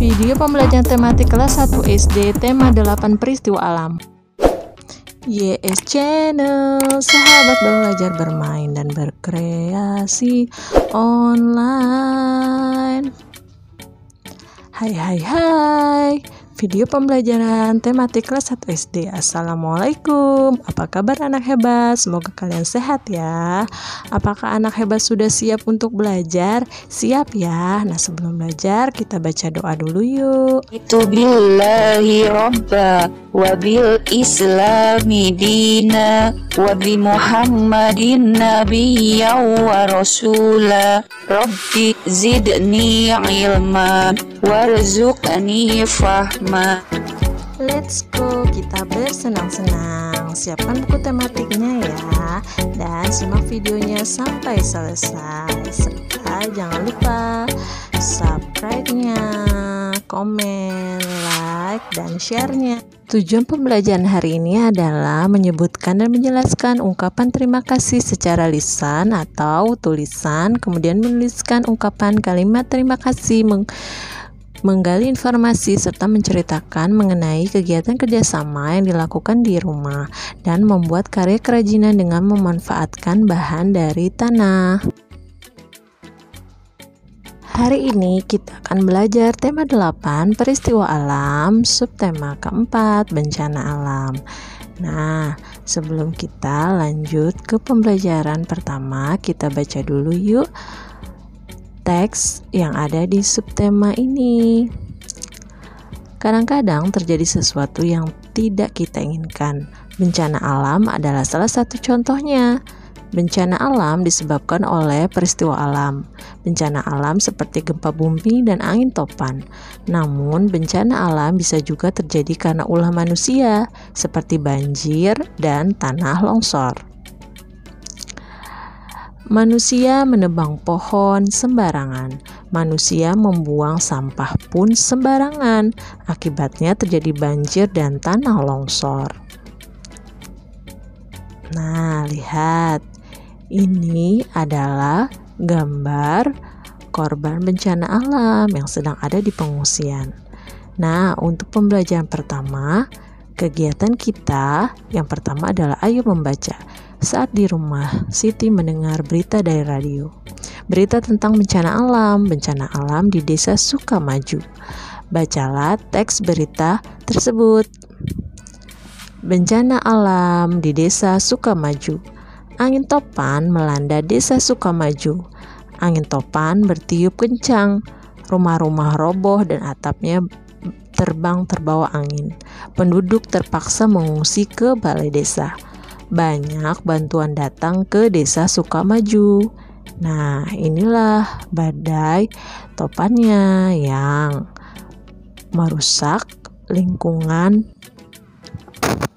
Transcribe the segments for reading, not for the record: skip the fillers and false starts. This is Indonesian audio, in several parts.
Video pembelajaran tematik kelas 1 SD, tema 8 peristiwa alam. YS Channel, sahabat belajar bermain dan berkreasi online. Hai, video pembelajaran tematik kelas 1 SD. Assalamualaikum, apa kabar anak hebat? Semoga kalian sehat ya. Apakah anak hebat sudah siap untuk belajar? Siap ya. Nah, sebelum belajar kita baca doa dulu yuk. Itu billahi robba wa bil islami dina wa bi muhammadin nabiyya wa rasula rabbi zidni ilman warzuqni fahma. Let's go, kita bersenang-senang. Siapkan buku tematiknya ya, dan simak videonya sampai selesai. Serta jangan lupa subscribe-nya, komen, like, dan share-nya. Tujuan pembelajaran hari ini adalah menyebutkan dan menjelaskan ungkapan terima kasih secara lisan atau tulisan, kemudian menuliskan ungkapan kalimat terima kasih, menggali informasi, serta menceritakan mengenai kegiatan kerjasama yang dilakukan di rumah, dan membuat karya kerajinan dengan memanfaatkan bahan dari tanah. Hari ini kita akan belajar tema 8 peristiwa alam, subtema keempat bencana alam. Nah, sebelum kita lanjut ke pembelajaran pertama, kita baca dulu yuk teks yang ada di subtema ini. Kadang-kadang terjadi sesuatu yang tidak kita inginkan. Bencana alam adalah salah satu contohnya. Bencana alam disebabkan oleh peristiwa alam. Bencana alam seperti gempa bumi dan angin topan. Namun, bencana alam bisa juga terjadi karena ulah manusia, seperti banjir dan tanah longsor. Manusia menebang pohon sembarangan. Manusia membuang sampah pun sembarangan. Akibatnya terjadi banjir dan tanah longsor. Nah, lihat. Ini adalah gambar korban bencana alam yang sedang ada di pengungsian. Nah, untuk pembelajaran pertama, kegiatan kita yang pertama adalah ayo membaca. Saat di rumah, Siti mendengar berita dari radio. Berita tentang bencana alam di desa Sukamaju. Bacalah teks berita tersebut. Bencana alam di desa Sukamaju. Angin topan melanda desa Sukamaju. Angin topan bertiup kencang. Rumah-rumah roboh dan atapnya terbang terbawa angin. Penduduk terpaksa mengungsi ke balai desa. Banyak bantuan datang ke desa Sukamaju. Nah, inilah badai topannya yang merusak lingkungan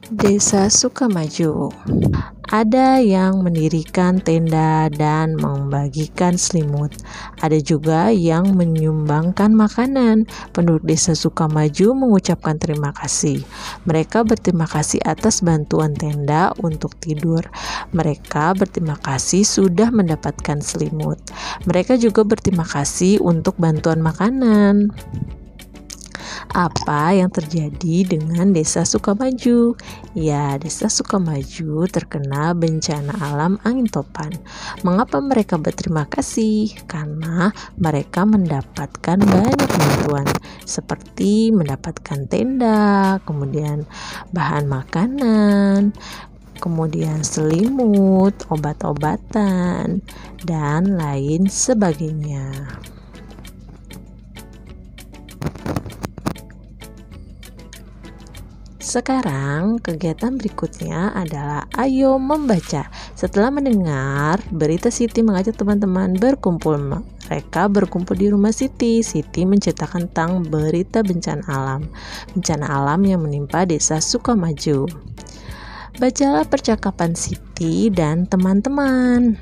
desa Sukamaju. Ada yang mendirikan tenda dan membagikan selimut. Ada juga yang menyumbangkan makanan. Penduduk desa Sukamaju mengucapkan terima kasih. Mereka berterima kasih atas bantuan tenda untuk tidur. Mereka berterima kasih sudah mendapatkan selimut. Mereka juga berterima kasih untuk bantuan makanan. Apa yang terjadi dengan desa Sukamaju? Ya, desa Sukamaju terkena bencana alam angin topan. Mengapa mereka berterima kasih? Karena mereka mendapatkan banyak bantuan, seperti mendapatkan tenda, kemudian bahan makanan, kemudian selimut, obat-obatan, dan lain sebagainya. Sekarang kegiatan berikutnya adalah ayo membaca. Setelah mendengar berita, Siti mengajak teman-teman berkumpul. Mereka berkumpul di rumah Siti. Siti menceritakan tentang berita bencana alam. Bencana alam yang menimpa desa Sukamaju. Bacalah percakapan Siti dan teman-teman.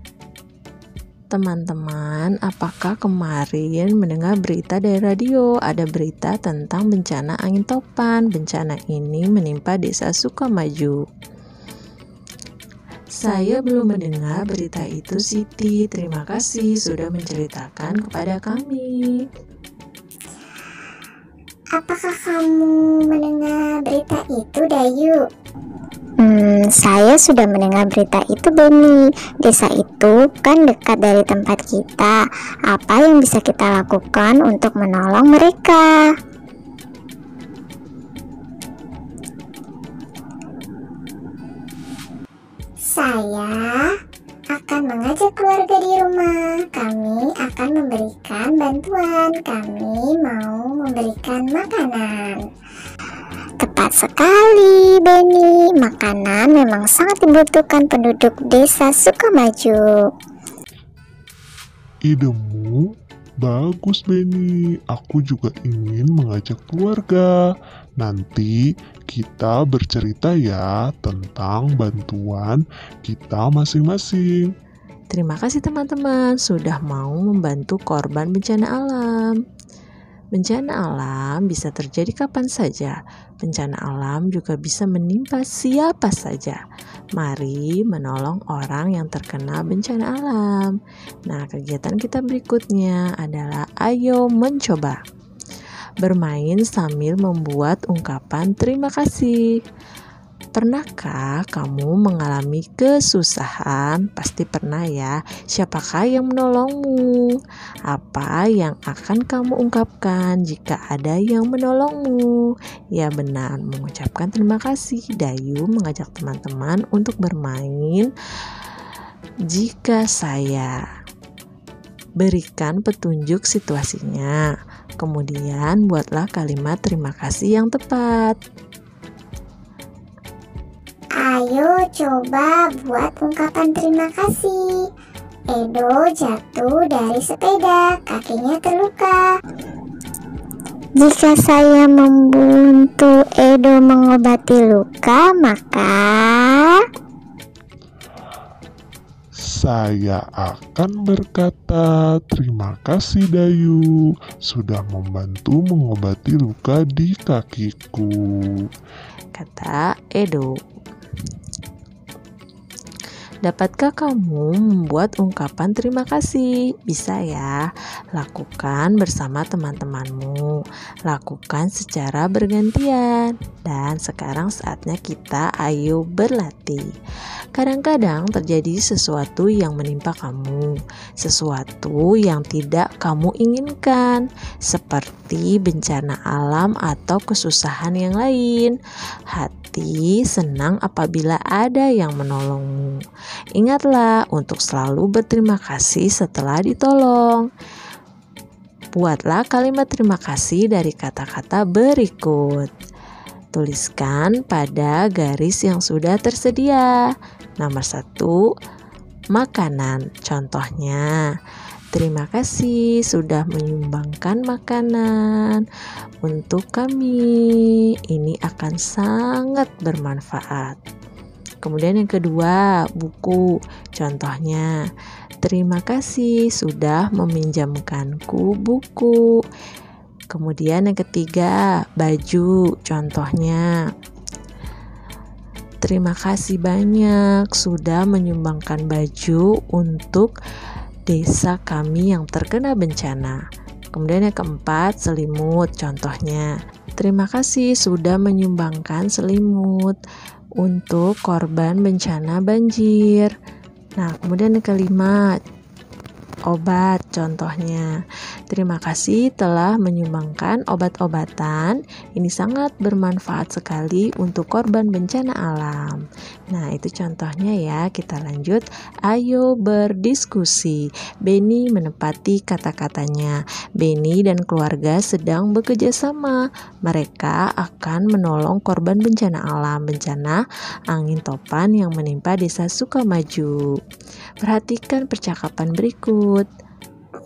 Teman-teman, apakah kemarin mendengar berita dari radio? Ada berita tentang bencana angin topan. Bencana ini menimpa desa Sukamaju. Saya belum mendengar berita itu, Siti. Terima kasih sudah menceritakan kepada kami. apakah kamu mendengar berita itu, Dayu? Saya sudah mendengar berita itu, Beni. Desa itu kan dekat dari tempat kita. Apa yang bisa kita lakukan untuk menolong mereka? Saya akan mengajak keluarga di rumah. Kami akan memberikan bantuan. Kami mau memberikan makanan. Tepat sekali, Beni. Makanan memang sangat dibutuhkan penduduk desa Sukamaju. Idemu bagus, Beni. Aku juga ingin mengajak keluarga. Nanti kita bercerita ya tentang bantuan kita masing-masing. Terima kasih teman-teman sudah mau membantu korban bencana alam. Bencana alam bisa terjadi kapan saja. Bencana alam juga bisa menimpa siapa saja. Mari menolong orang yang terkena bencana alam. Nah, kegiatan kita berikutnya adalah ayo mencoba. Bermain sambil membuat ungkapan terima kasih. Pernahkah kamu mengalami kesusahan? Pasti pernah ya. Siapakah yang menolongmu? Apa yang akan kamu ungkapkan jika ada yang menolongmu? Ya benar, mengucapkan terima kasih. Dayu mengajak teman-teman untuk bermain. Jika saya berikan petunjuk situasinya, kemudian buatlah kalimat terima kasih yang tepat. Ayo coba buat ungkapan terima kasih. Edo jatuh dari sepeda, kakinya terluka. Jika saya membantu Edo mengobati luka, maka Saya akan berkata, terima kasih Dayu, sudah membantu mengobati luka di kakiku. Kata Edo. Dapatkah kamu membuat ungkapan terima kasih? Bisa ya, lakukan bersama teman-temanmu. Lakukan secara bergantian. Dan sekarang saatnya kita ayo berlatih. Kadang-kadang terjadi sesuatu yang menimpa kamu, sesuatu yang tidak kamu inginkan, seperti bencana alam atau kesusahan yang lain. Hati senang apabila ada yang menolongmu. Ingatlah untuk selalu berterima kasih setelah ditolong. Buatlah kalimat terima kasih dari kata-kata berikut. Tuliskan pada garis yang sudah tersedia. Nomor 1, makanan. Contohnya, terima kasih sudah menyumbangkan makanan untuk kami. Ini akan sangat bermanfaat. Kemudian yang kedua, buku. Contohnya, terima kasih sudah meminjamkanku buku. Kemudian yang ketiga, baju. Contohnya, terima kasih banyak sudah menyumbangkan baju untuk desa kami yang terkena bencana. Kemudian yang keempat, selimut. Contohnya, terima kasih sudah menyumbangkan selimut untuk korban bencana banjir. Nah, kemudian yang kelima, obat. Contohnya, terima kasih telah menyumbangkan obat-obatan. Ini sangat bermanfaat sekali untuk korban bencana alam. Nah, itu contohnya ya. Kita lanjut. Ayo berdiskusi. Beni menepati kata-katanya. Beni dan keluarga sedang bekerja sama. Mereka akan menolong korban bencana alam, bencana angin topan yang menimpa desa Sukamaju. Perhatikan percakapan berikut.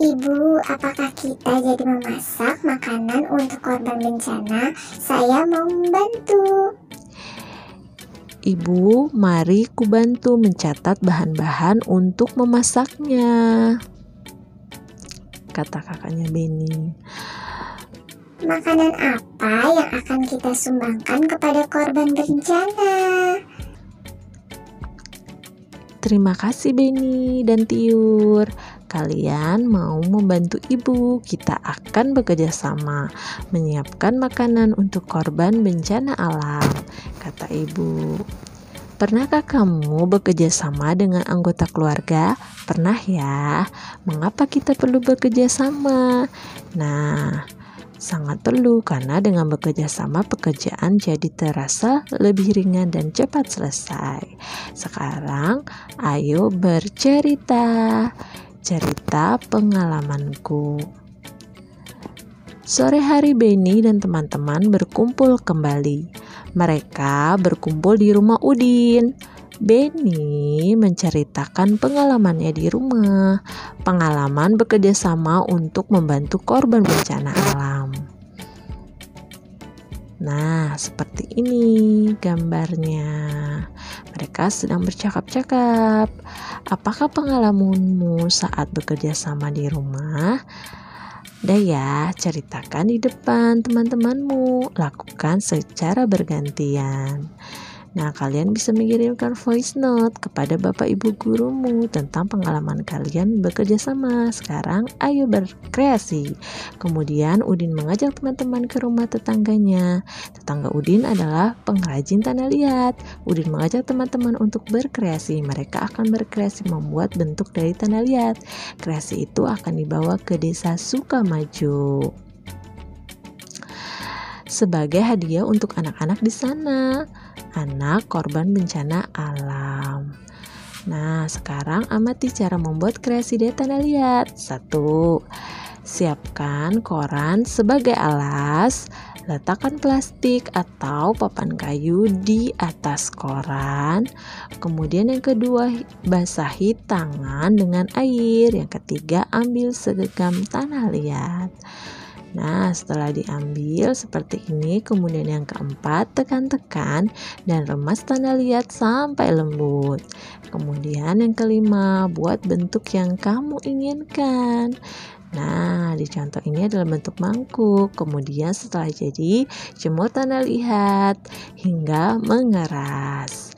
Ibu, apakah kita jadi memasak makanan untuk korban bencana? Saya mau membantu. Ibu, mari kubantu mencatat bahan-bahan untuk memasaknya, kata kakaknya Beni. Makanan apa yang akan kita sumbangkan kepada korban bencana? Terima kasih Beni dan Tiur. kalian mau membantu ibu. Kita akan bekerja sama menyiapkan makanan untuk korban bencana alam, kata ibu. Pernahkah kamu bekerja sama dengan anggota keluarga? Pernah ya? Mengapa kita perlu bekerja sama? Nah, sangat perlu karena dengan bekerja sama pekerjaan jadi terasa lebih ringan dan cepat selesai. Sekarang ayo bercerita. Cerita pengalamanku. Sore hari Beni dan teman-teman berkumpul kembali. Mereka berkumpul di rumah Udin. Beni menceritakan pengalamannya di rumah, pengalaman bekerja sama untuk membantu korban bencana alam. Nah, seperti ini gambarnya. Mereka sedang bercakap-cakap. Apakah pengalamanmu saat bekerja sama di rumah? Ya, ceritakan di depan teman-temanmu. Lakukan secara bergantian. Nah, kalian bisa mengirimkan voice note kepada bapak ibu gurumu tentang pengalaman kalian bekerja sama. Sekarang ayo berkreasi. Kemudian Udin mengajak teman-teman ke rumah tetangganya. Tetangga Udin adalah pengrajin tanah liat. Udin mengajak teman-teman untuk berkreasi. Mereka akan berkreasi membuat bentuk dari tanah liat. Kreasi itu akan dibawa ke desa Sukamaju sebagai hadiah untuk anak-anak di sana, anak korban bencana alam. Nah, sekarang amati cara membuat kreasi dari tanah liat. 1. Siapkan koran sebagai alas. Letakkan plastik atau papan kayu di atas koran. Kemudian yang kedua, basahi tangan dengan air. Yang ketiga, ambil segenggam tanah liat. Nah, setelah diambil seperti ini, kemudian yang keempat, tekan-tekan dan remas tanah liat sampai lembut. Kemudian yang kelima, buat bentuk yang kamu inginkan. Nah, di contoh ini adalah bentuk mangkuk. Kemudian setelah jadi, jemur tanah liat hingga mengeras.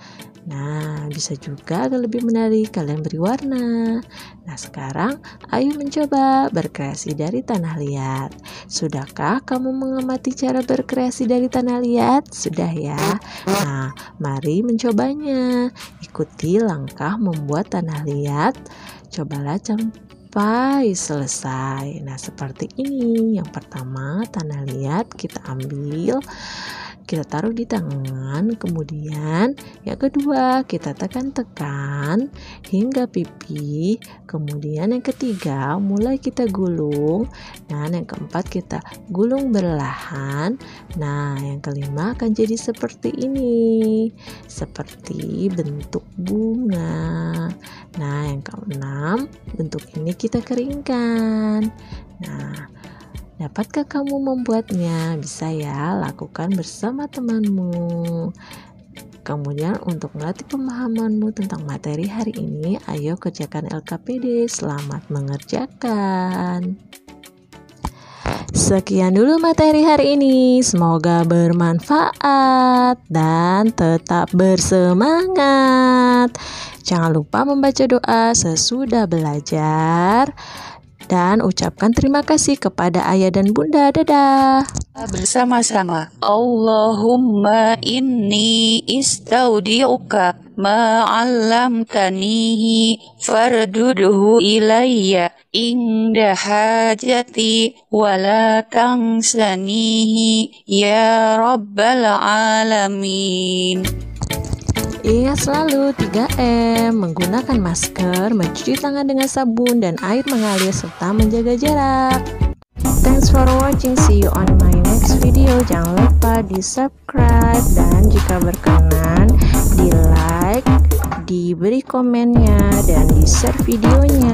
Nah, bisa juga agar lebih menarik, kalian beri warna. Nah, sekarang ayo mencoba berkreasi dari tanah liat. Sudahkah kamu mengamati cara berkreasi dari tanah liat? Sudah ya? Nah, mari mencobanya. Ikuti langkah membuat tanah liat. Cobalah sampai selesai. Nah, seperti ini. Yang pertama, tanah liat kita ambil, kita taruh di tangan. Kemudian yang kedua kita tekan-tekan hingga pipi. Kemudian yang ketiga mulai kita gulung. Nah, yang keempat kita gulung perlahan. Nah, yang kelima akan jadi seperti ini, seperti bentuk bunga. Nah, yang keenam bentuk ini kita keringkan. Nah, dapatkah kamu membuatnya? Bisa ya, lakukan bersama temanmu. Kemudian untuk melatih pemahamanmu tentang materi hari ini, ayo kerjakan LKPD. Selamat mengerjakan. Sekian dulu materi hari ini. Semoga bermanfaat dan tetap bersemangat. Jangan lupa membaca doa sesudah belajar. Dan ucapkan terima kasih kepada ayah dan bunda. Dadah. Bersama-sama. Allahumma inni istaudi'uka ma'allamtanihi farduduhu ilayya inda hajati wala tangsanihi ya rabbal alamin. Ingat selalu 3M, menggunakan masker, mencuci tangan dengan sabun dan air mengalir, serta menjaga jarak. Thanks for watching, see you on my next video. Jangan lupa di subscribe dan jika berkenan di like, diberi komennya dan di share videonya.